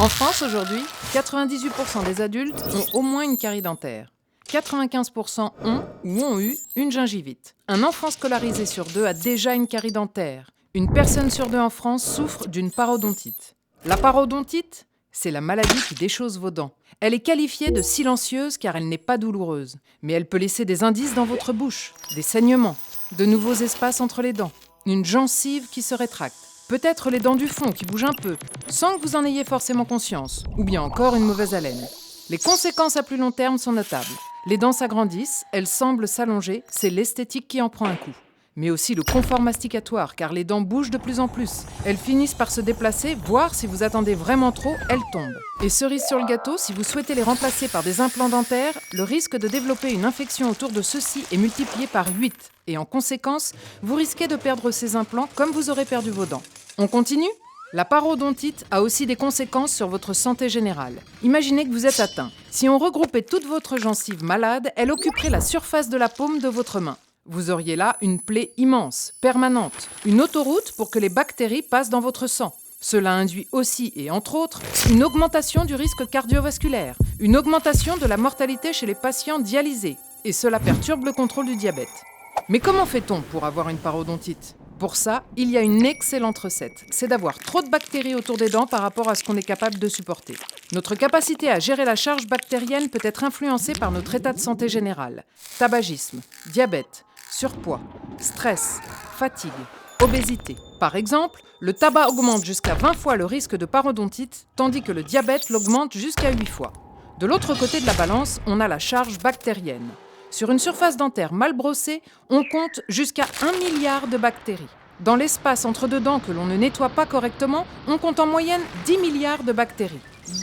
En France aujourd'hui, 98% des adultes ont au moins une carie dentaire. 95% ont ou ont eu une gingivite. Un enfant scolarisé sur deux a déjà une carie dentaire. Une personne sur deux en France souffre d'une parodontite. La parodontite, c'est la maladie qui déchausse vos dents. Elle est qualifiée de silencieuse car elle n'est pas douloureuse. Mais elle peut laisser des indices dans votre bouche, des saignements, de nouveaux espaces entre les dents, une gencive qui se rétracte. Peut-être les dents du fond qui bougent un peu, sans que vous en ayez forcément conscience, ou bien encore une mauvaise haleine. Les conséquences à plus long terme sont notables. Les dents s'agrandissent, elles semblent s'allonger, c'est l'esthétique qui en prend un coup. Mais aussi le confort masticatoire, car les dents bougent de plus en plus. Elles finissent par se déplacer, voire si vous attendez vraiment trop, elles tombent. Et cerise sur le gâteau, si vous souhaitez les remplacer par des implants dentaires, le risque de développer une infection autour de ceux-ci est multiplié par 8. Et en conséquence, vous risquez de perdre ces implants comme vous aurez perdu vos dents. On continue ? La parodontite a aussi des conséquences sur votre santé générale. Imaginez que vous êtes atteint. Si on regroupait toute votre gencive malade, elle occuperait la surface de la paume de votre main. Vous auriez là une plaie immense, permanente, une autoroute pour que les bactéries passent dans votre sang. Cela induit aussi, et entre autres, une augmentation du risque cardiovasculaire, une augmentation de la mortalité chez les patients dialysés. Et cela perturbe le contrôle du diabète. Mais comment fait-on pour avoir une parodontite ? Pour ça, il y a une excellente recette. C'est d'avoir trop de bactéries autour des dents par rapport à ce qu'on est capable de supporter. Notre capacité à gérer la charge bactérienne peut être influencée par notre état de santé général. Tabagisme, diabète, surpoids, stress, fatigue, obésité. Par exemple, le tabac augmente jusqu'à 20 fois le risque de parodontite, tandis que le diabète l'augmente jusqu'à 8 fois. De l'autre côté de la balance, on a la charge bactérienne. Sur une surface dentaire mal brossée, on compte jusqu'à 1 milliard de bactéries. Dans l'espace entre deux dents que l'on ne nettoie pas correctement, on compte en moyenne 10 milliards de bactéries.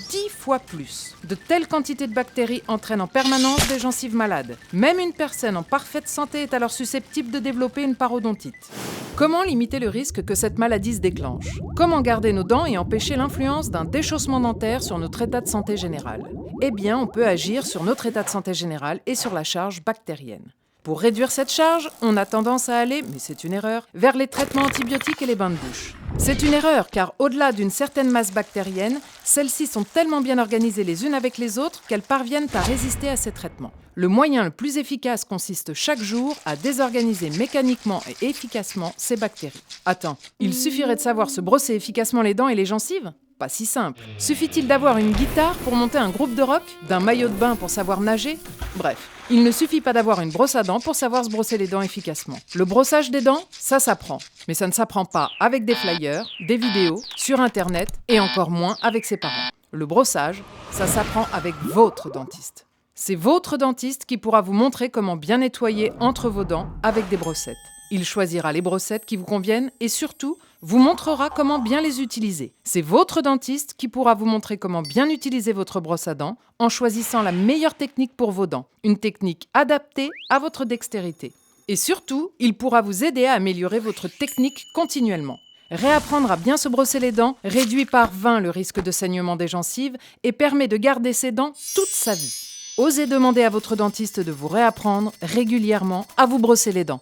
10 fois plus. De telles quantités de bactéries entraînent en permanence des gencives malades. Même une personne en parfaite santé est alors susceptible de développer une parodontite. Comment limiter le risque que cette maladie se déclenche ? Comment garder nos dents et empêcher l'influence d'un déchaussement dentaire sur notre état de santé général ? Eh bien, on peut agir sur notre état de santé général et sur la charge bactérienne. Pour réduire cette charge, on a tendance à aller, mais c'est une erreur, vers les traitements antibiotiques et les bains de bouche. C'est une erreur car au-delà d'une certaine masse bactérienne, celles-ci sont tellement bien organisées les unes avec les autres qu'elles parviennent à résister à ces traitements. Le moyen le plus efficace consiste chaque jour à désorganiser mécaniquement et efficacement ces bactéries. Attends, il suffirait de savoir se brosser efficacement les dents et les gencives ? Pas si simple. Suffit-il d'avoir une guitare pour monter un groupe de rock ? D'un maillot de bain pour savoir nager ? Bref, il ne suffit pas d'avoir une brosse à dents pour savoir se brosser les dents efficacement. Le brossage des dents, ça s'apprend. Mais ça ne s'apprend pas avec des flyers, des vidéos, sur Internet et encore moins avec ses parents. Le brossage, ça s'apprend avec votre dentiste. C'est votre dentiste qui pourra vous montrer comment bien nettoyer entre vos dents avec des brossettes. Il choisira les brossettes qui vous conviennent et surtout, vous montrera comment bien les utiliser. C'est votre dentiste qui pourra vous montrer comment bien utiliser votre brosse à dents en choisissant la meilleure technique pour vos dents, une technique adaptée à votre dextérité. Et surtout, il pourra vous aider à améliorer votre technique continuellement. Réapprendre à bien se brosser les dents réduit par 20 le risque de saignement des gencives et permet de garder ses dents toute sa vie. Osez demander à votre dentiste de vous réapprendre régulièrement à vous brosser les dents.